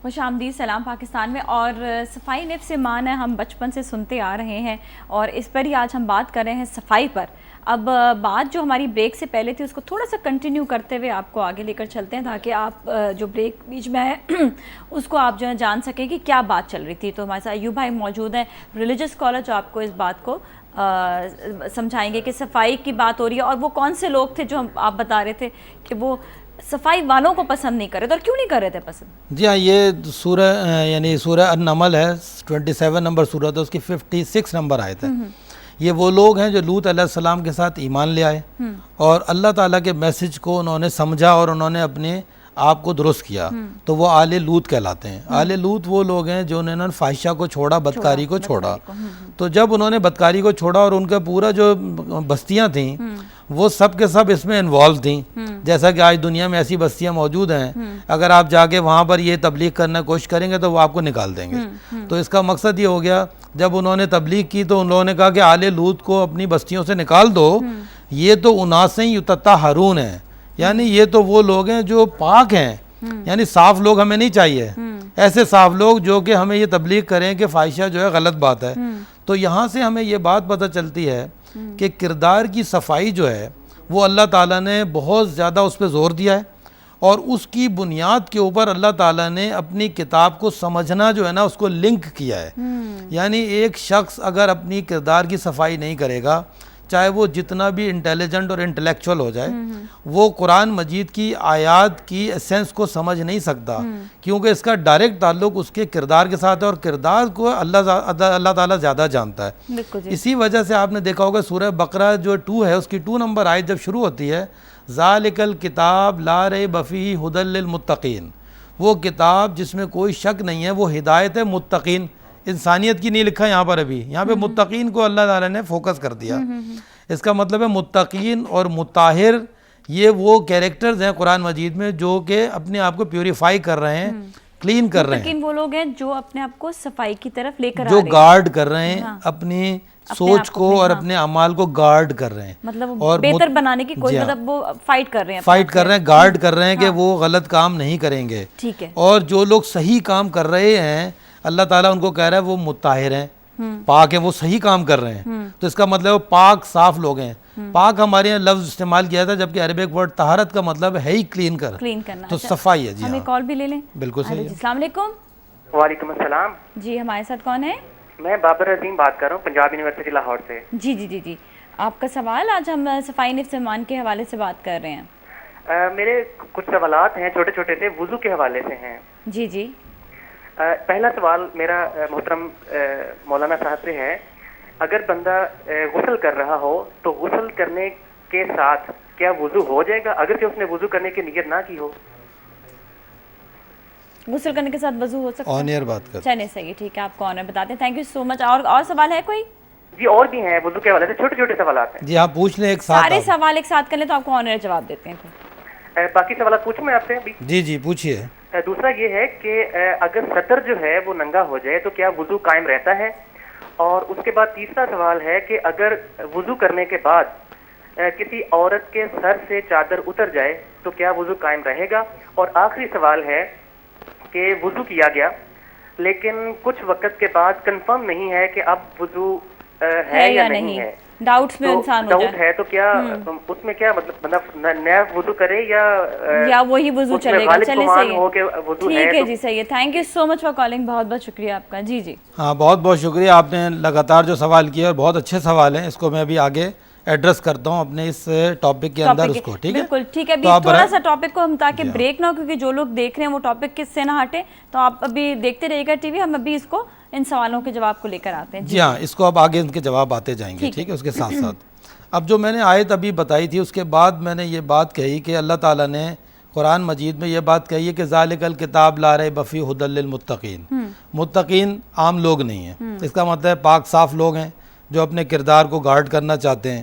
خوش آمدید سلام پاکستان میں. اور صفائی نفس ایمان ہے، ہم بچپن سے سنتے آ رہے ہیں اور اس پر ہی آج ہم بات کر رہے ہیں صفائی پر. اب بات جو ہماری بریک سے پہلے تھی اس کو تھوڑا سا کنٹینیو کرتے ہوئے آپ کو آگے لے کر چلتے ہیں تاکہ آپ جو بریک بیچ میں ہے اس کو آپ جو ہے جان سکیں کہ کیا بات چل رہی تھی. تو ہمارے ساتھ ایوب بھائی موجود ہیں، ریلیجس اسکالر، جو آپ کو اس بات کو سمجھائیں گے کہ صفائی کی بات ہو رہی ہے اور وہ کون سے لوگ تھے جو آپ بتا رہے تھے کہ وہ صفائی والوں کو پسند نہیں کر رہے تھے، اور کیوں نہیں کر رہے تھے پسند؟ جی ہاں، یہ سورہ یعنی سورہ النمل ہے، 27 نمبر سورت ہے، اس کی 56 نمبر آیت ہے. یہ وہ لوگ ہیں جو لوط علیہ السلام کے ساتھ ایمان لے آئے اور اللہ تعالیٰ کے میسج کو انہوں نے سمجھا اور انہوں نے اپنے آپ کو درست کیا، تو وہ آل لوط کہلاتے ہیں. آل لوط وہ لوگ ہیں جو انہوں نے فاحشہ کو چھوڑا، بدکاری کو چھوڑا. تو جب انہوں نے بدکاری کو چھوڑا اور ان کا پورا جو بستیاں تھیں وہ سب کے سب اس میں انوالو تھیں، جیسا کہ آج دنیا میں ایسی بستیاں موجود ہیں، اگر آپ جا کے وہاں پر یہ تبلیغ کرنے کی کوشش کریں گے تو وہ آپ کو نکال دیں گے. تو اس کا مقصد یہ ہو گیا، جب انہوں نے تبلیغ کی تو انہوں نے کہا کہ آل لوط کو اپنی بستیوں سے نکال دو، یہ تو اناسیں یطہرون ہیں، یعنی یہ تو وہ لوگ ہیں جو پاک ہیں، یعنی صاف لوگ ہمیں نہیں چاہیے، ایسے صاف لوگ جو کہ ہمیں یہ تبلیغ کریں کہ فاحشہ جو ہے غلط بات ہے. تو یہاں سے ہمیں یہ بات پتہ چلتی ہے کہ کردار کی صفائی جو ہے وہ اللہ تعالیٰ نے بہت زیادہ اس پہ زور دیا ہے، اور اس کی بنیاد کے اوپر اللہ تعالیٰ نے اپنی کتاب کو سمجھنا جو ہے نا اس کو لنک کیا ہے. یعنی ایک شخص اگر اپنی کردار کی صفائی نہیں کرے گا، چاہے وہ جتنا بھی انٹیلیجنٹ اور انٹلیکچوئل ہو جائے، وہ قرآن مجید کی آیات کی ایسنس کو سمجھ نہیں سکتا، کیونکہ اس کا ڈائریکٹ تعلق اس کے کردار کے ساتھ ہے، اور کردار کو اللہ تعالیٰ زیادہ جانتا ہے. اسی وجہ سے آپ نے دیکھا ہوگا سورہ بقرہ جو 2 ہے، اس کی 2 نمبر آیت جب شروع ہوتی ہے، ذالک الکتاب لا ریب فیہ ھدی للمتقین، وہ کتاب جس میں کوئی شک نہیں ہے، وہ ہدایت ہے متقین. انسانیت کی نہیں لکھا یہاں پر، ابھی یہاں پہ متقین کو اللہ تعالیٰ نے فوکس کر دیا. اس کا مطلب ہے متقین اور مطہر یہ وہ کیریکٹرز ہیں قرآن مجید میں جو کہ اپنے آپ کو پیوریفائی کر رہے ہیں، کلین کر رہے ہیں. متقین وہ لوگ ہیں جو اپنے آپ کو صفائی کی طرف لے کر جو گارڈ کر رہے ہیں اپنی سوچ کو اور اپنے اعمال کو گارڈ کر رہے ہیں، مطلب بہتر بنانے کی کوئی مطلب وہ فائٹ کر رہے ہیں، گارڈ کر رہے ہیں کہ وہ غلط کام نہیں کریں گے. ٹھیک ہے. اور جو لوگ صحیح کام کر رہے ہیں اللہ تعالیٰ ان کو کہہ رہا ہے وہ مطہر ہیں، پاک ہیں، وہ صحیح کام کر رہے ہیں. تو اس کا مطلب پاک صاف لوگ ہیں. پاک ہمارے یہاں لفظ استعمال کیا تھا، جبکہ عربک ورڈ طہارت کا مطلب ہے ہی کلین کرنا، تو صفائی ہے. جی ہم ایک کال بھی لے لیں. بالکل صحیح. السلام علیکم. وعلیکم السلام. جی ہمارے ساتھ کون ہے؟ میں بابر عظیم بات کر رہا ہوں، پنجاب یونیورسٹی لاہور سے. جی جی جی جی آپ کا سوال. آج ہم صفائی نفس ایمان کے حوالے سے بات کر رہے ہیں. میرے کچھ سوالات ہیں، چھوٹے چھوٹے سے، وضو کے حوالے سے ہیں. جی جی. پہلا سوال میرا محترم مولانا صاحب سے ہے، اگر بندہ غسل کر رہا ہو تو غسل کرنے کے ساتھ کیا وضو ہو جائے گا اگرچہ اس نے وضو کرنے کی نیت نہ کی ہو؟ غسل کرنے کے ساتھ وضو ہو سکتا ہے؟ آن ایئر بات کرتے ہیں. چلیں صحیح، ٹھیک ہے، آپ کو آنر بتاتے ہیں. تھینک یو سو مچ. اور سوال ہے کوئی؟ جی اور بھی ہیں وضو کے حوالے سے، چھوٹے چھوٹے سوالات ہیں. جی آپ پوچھ لیں، ایک ساتھ سارے سوال ایک ساتھ کر لیں تو آپ کو آنر جواب دیتے ہیں. باقی سوالات پوچھوں میں آپ سے ابھی؟ جی جی پوچھیے. دوسرا یہ ہے کہ اگر سطر جو ہے وہ ننگا ہو جائے تو کیا وضو قائم رہتا ہے؟ اور اس کے بعد تیسرا سوال ہے کہ اگر وضو کرنے کے بعد کسی عورت کے سر سے چادر اتر جائے تو کیا وضو قائم رہے گا؟ اور آخری سوال ہے کہ وضو کیا گیا لیکن کچھ وقت کے بعد کنفرم نہیں ہے کہ اب وضو ہے یا نہیں ہے، ڈاؤٹس میں انسان ہو جائے، ڈاؤٹ ہے، تو کیا اس میں کیا مطلب نیا وضو کرے یا وہی وضو چلے گا؟ چلے صحیح ہے، ٹھیک ہے جی صحیح ہے. Thank you so much for calling. بہت بہت شکریہ آپ کا. جی جی ہاں بہت بہت شکریہ، آپ نے لگاتار جو سوال کیا اور بہت اچھے سوال ہیں، اس کو میں ابھی آگے ایڈریس کرتا ہوں اپنے اس ٹاپک کے اندر اس کو. ٹھیک ہے بالکل ٹھیک ہے. ابھی تھوڑا سا ٹاپک کو ہم تاکہ بریک نہ ہو، کیونکہ جو لوگ دیکھ رہے ہیں وہ ٹاپک کس سے نہ ہٹے، تو آپ ابھی دیکھتے رہیے گا ٹی وی. ہم ابھی اس کو ان سوالوں کے جواب کو لے کر آتے ہیں. جی ہاں، اس کو اب آگے ان کے جواب آتے جائیں گے. ٹھیک ہے. اس کے ساتھ ساتھ اب جو میں نے آیت ابھی بتائی تھی اس کے بعد میں نے یہ بات کہی کہ اللہ تعالیٰ نے قرآن مجید میں یہ بات کہی ہے کہ ذالک الکتاب لا ریب فیہ ھدی للمتقین. متقین عام لوگ نہیں ہیں، اس کا مطلب ہے پاک صاف لوگ ہیں جو اپنے کردار کو گارڈ کرنا چاہتے ہیں.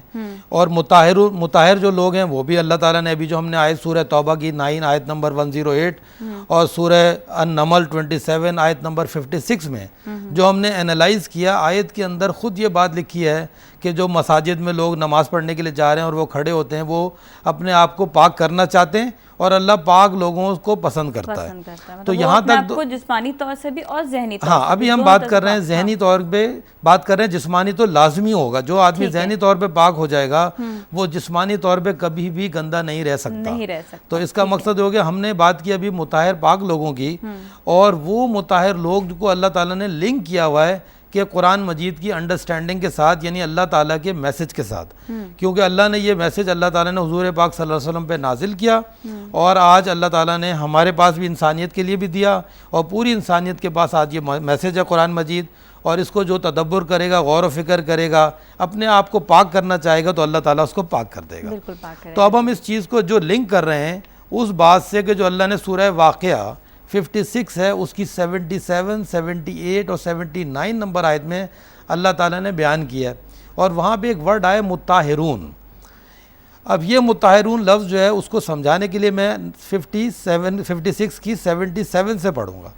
اور مطہر جو لوگ ہیں وہ بھی اللہ تعالیٰ نے ابھی جو ہم نے آیت سورہ توبہ کی 9 آیت نمبر 108 اور سورہ النمل 27 آیت نمبر 56 میں جو ہم نے انالائز کیا، آیت کے اندر خود یہ بات لکھی ہے کہ جو مساجد میں لوگ نماز پڑھنے کے لیے جا رہے ہیں اور وہ کھڑے ہوتے ہیں، وہ اپنے آپ کو پاک کرنا چاہتے ہیں اور اللہ پاک لوگوں کو پسند کرتا ہے. تو یہاں تک کو جسمانی طور سے بھی اور ذہنی طور ہاں ابھی ہم بات کر رہے ہیں ذہنی طور پہ بات کر رہے ہیں. جسمانی تو لازمی ہوگا, جو آدمی ذہنی طور پہ پاک ہو جائے گا وہ جسمانی طور پہ کبھی بھی گندا نہیں رہ سکتا. تو اس کا مقصد ہو گیا, ہم نے بات کی ابھی مطہر پاک لوگوں کی, اور وہ مطہر لوگ کو اللہ تعالیٰ نے لنک کیا ہوا ہے کہ قرآن مجید کی انڈرسٹینڈنگ کے ساتھ, یعنی اللہ تعالیٰ کے میسج کے ساتھ, کیونکہ اللہ نے یہ میسج اللہ تعالیٰ نے حضور پاک صلی اللہ علیہ وسلم پہ نازل کیا, اور آج اللہ تعالیٰ نے ہمارے پاس بھی انسانیت کے لیے بھی دیا, اور پوری انسانیت کے پاس آج یہ میسج ہے قرآن مجید. اور اس کو جو تدبر کرے گا, غور و فکر کرے گا, اپنے آپ کو پاک کرنا چاہے گا, تو اللہ تعالیٰ اس کو پاک کر دے گا. تو اب ہم اس چیز کو جو لنک کر رہے ہیں اس بات سے کہ جو اللہ نے سورہ واقعہ 56 ہے اس کی 77, 78 اور 79 نمبر آیت میں اللہ تعالیٰ نے بیان کیا ہے, اور وہاں پہ ایک ورڈ آئے مطہرون. اب یہ مطہرون لفظ جو ہے اس کو سمجھانے کے لیے میں 56 کی 77 سے پڑھوں گا.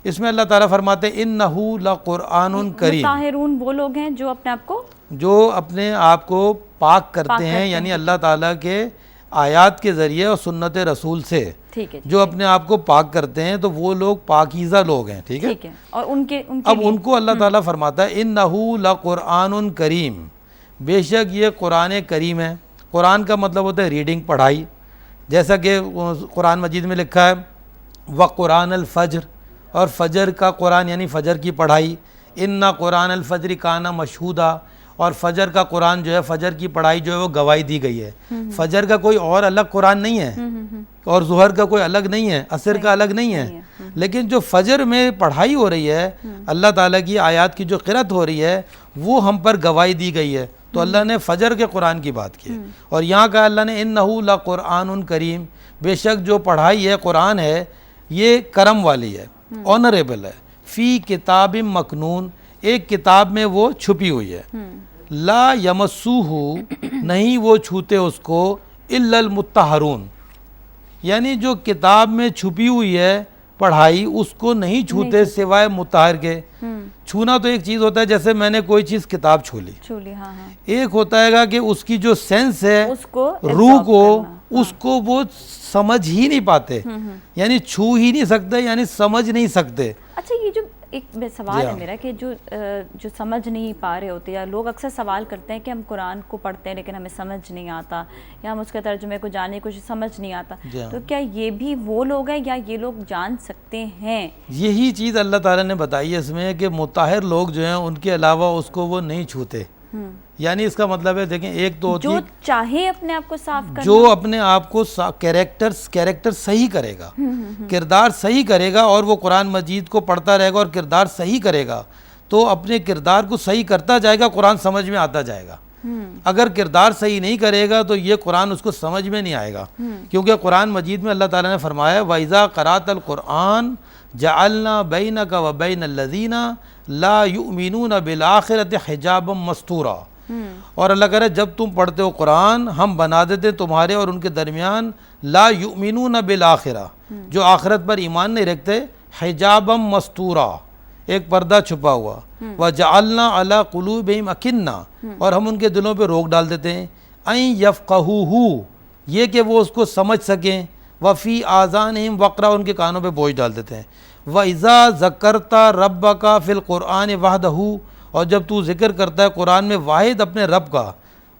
اس میں اللہ تعالیٰ فرماتے ہیں انہو لقرآن کریم. مطہرون وہ لوگ ہیں جو اپنے آپ کو پاک کرتے ہیں, یعنی اللہ تعالیٰ کے آیات کے ذریعے اور سنت رسول سے جو اپنے آپ کو پاک کرتے ہیں, تو وہ لوگ پاکیزہ لوگ ہیں. ٹھیک ہے, اور اب ان کو اللہ تعالیٰ فرماتا ہے انہو لقرآن کریم, بے شک یہ قرآن کریم ہے. قرآن کا مطلب ہوتا ہے ریڈنگ, پڑھائی, جیسا کہ قرآن مجید میں لکھا ہے وقرآن الفجر, اور فجر کا قرآن یعنی فجر کی پڑھائی. انا قرآن الفجر کان مشہودا, اور فجر کا قرآن جو ہے, فجر کی پڑھائی جو ہے وہ گواہی دی گئی ہے. فجر کا کوئی اور الگ قرآن نہیں ہے, اور ظہر کا کوئی الگ نہیں ہے, عصر کا الگ نہیں ہے, لیکن جو فجر میں پڑھائی ہو رہی ہے, اللہ تعالیٰ کی آیات کی جو قرأت ہو رہی ہے, وہ ہم پر گواہی دی گئی ہے. تو اللہ نے فجر کے قرآن کی بات کی, اور یہاں کا اللہ نے انہو لقرآن کریم, بے شک جو پڑھائی ہے قرآن ہے یہ کرم والی ہے, آنریبل ہے. فی کتاب مکنون, ایک کتاب میں وہ چھپی ہوئی ہے. لا یمسوہ, نہیں وہ چھوتے اس کو, الا المطہرون, یعنی جو کتاب میں چھپی ہوئی ہے پڑھائی اس کو نہیں چھوتے سوائے مطہر کے. چھونا تو ایک چیز ہوتا ہے, جیسے میں نے کوئی چیز کتاب چھو لی, ایک ہوتا ہے گا کہ اس کی جو سینس ہے روح کو, اس کو وہ سمجھ ہی نہیں پاتے, یعنی چھو ہی نہیں سکتے, یعنی سمجھ نہیں سکتے. اچھا, یہ جو ایک سوال ہے میرا کہ جو سمجھ نہیں پا رہے ہوتے, یا لوگ اکثر سوال کرتے ہیں کہ ہم قرآن کو پڑھتے ہیں لیکن ہمیں سمجھ نہیں آتا, یا ہم اس کے ترجمے کو جاننے کچھ سمجھ نہیں آتا, تو کیا یہ بھی وہ لوگ ہیں یا یہ لوگ جان سکتے ہیں؟ یہی چیز اللہ تعالیٰ نے بتائی ہے اس میں کہ مطہر لوگ جو ہیں ان کے علاوہ اس کو وہ نہیں چھوتے. یعنی اس کا مطلب ہے, دیکھیں, ایک تو جو چاہے اپنے آپ کو صاف کرنا, جو اپنے آپ کو کریکٹر صحیح کرے گا, کردار صحیح کرے گا, اور وہ قرآن مجید کو پڑھتا رہے گا اور کردار صحیح کرے گا, تو اپنے کردار کو صحیح کرتا جائے گا, قرآن سمجھ میں آتا جائے گا. اگر کردار صحیح نہیں کرے گا تو یہ قرآن اس کو سمجھ میں نہیں آئے گا, کیونکہ قرآن مجید میں اللہ تعالیٰ نے فرمایا وَإِذَا قَرَأْتَ الْقُرْآنَ جَعَلْنَا بَيْنَكَ وَبَيْنَ الَّذِينَ لَا يُؤْمِنُونَ بِالْآخِرَةِ حِجَابًا مَسْتُورًا. اور اللہ کہہ رہا ہے جب تم پڑھتے ہو قرآن ہم بنا دیتے تمہارے اور ان کے درمیان لا یؤمنون بالآخرہ, جو آخرت پر ایمان نہیں رکھتے, حجابا مستورا, ایک پردہ چھپا ہوا, وجعلنا علی قلوبہم اکنہ, اور ہم ان کے دلوں پہ روک ڈال دیتے ہیں, این یفقہوہ, یہ کہ وہ اس کو سمجھ سکیں, وفی آذانہم وقرا, ان کے کانوں پہ بوجھ ڈال دیتے ہیں. وَإِذَا ذَكَرْتَ رَبَّكَ فِي الْقُرْآنِ وَحْدَهُ, اور جب تو ذکر کرتا ہے قرآن میں واحد اپنے رب کا,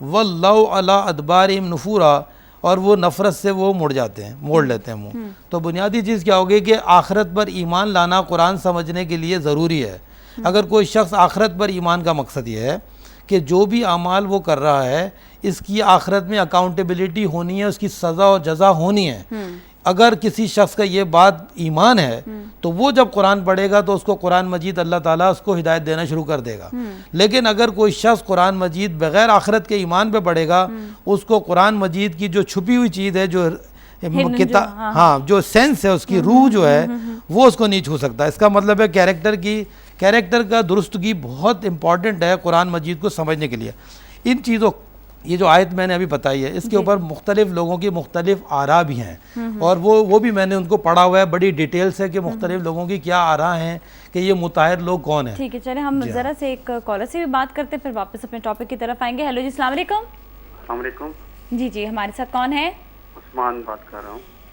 وَاللَّوْ عَلَىٰ أَدْبَارِهِمْ نُفُورًا, اور وہ نفرت سے وہ مڑ جاتے ہیں, موڑ لیتے ہیں منہ. تو بنیادی چیز کیا ہوگی کہ آخرت پر ایمان لانا قرآن سمجھنے کے لیے ضروری ہے. اگر کوئی شخص آخرت پر ایمان کا مقصد یہ ہے کہ جو بھی اعمال وہ کر رہا ہے اس کی آخرت میں اکاؤنٹیبلٹی ہونی ہے, اس کی سزا و جزا ہونی ہے. اگر کسی شخص کا یہ بات ایمان ہے تو وہ جب قرآن پڑھے گا تو اس کو قرآن مجید اللہ تعالیٰ اس کو ہدایت دینا شروع کر دے گا. لیکن اگر کوئی شخص قرآن مجید بغیر آخرت کے ایمان پہ پڑھے گا, اس کو قرآن مجید کی جو چھپی ہوئی چیز ہے, جو جو سینس ہے, اس کی روح جو ہے وہ اس کو نہیں چھو سکتا. اس کا مطلب ہے کیریکٹر کا درستگی بہت امپورٹنٹ ہے قرآن مجید کو سمجھنے کے لیے. ان چیزوں, یہ جو آیت میں نے ابھی بتائی ہے, اس کے اوپر مختلف لوگوں کی مختلف آراء بھی ہیں, اور وہ بھی میں نے ان کو پڑھا ہوا ہے, بڑی ڈیٹیل سے کہ مختلف لوگوں کی کیا آراء ہیں کہ یہ مطہر لوگ کون ہیں. ٹھیک ہے, چلیں ہم ذرا سے ایک کالر سے بھی بات کرتے ہیں, پھر واپس اپنے ٹاپک کی طرف آئیں گے. ہیلو جی, السلام علیکم. السلام علیکم. جی, ہمارے ساتھ کون ہے؟ عثمان بات کر رہا ہوں.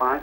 5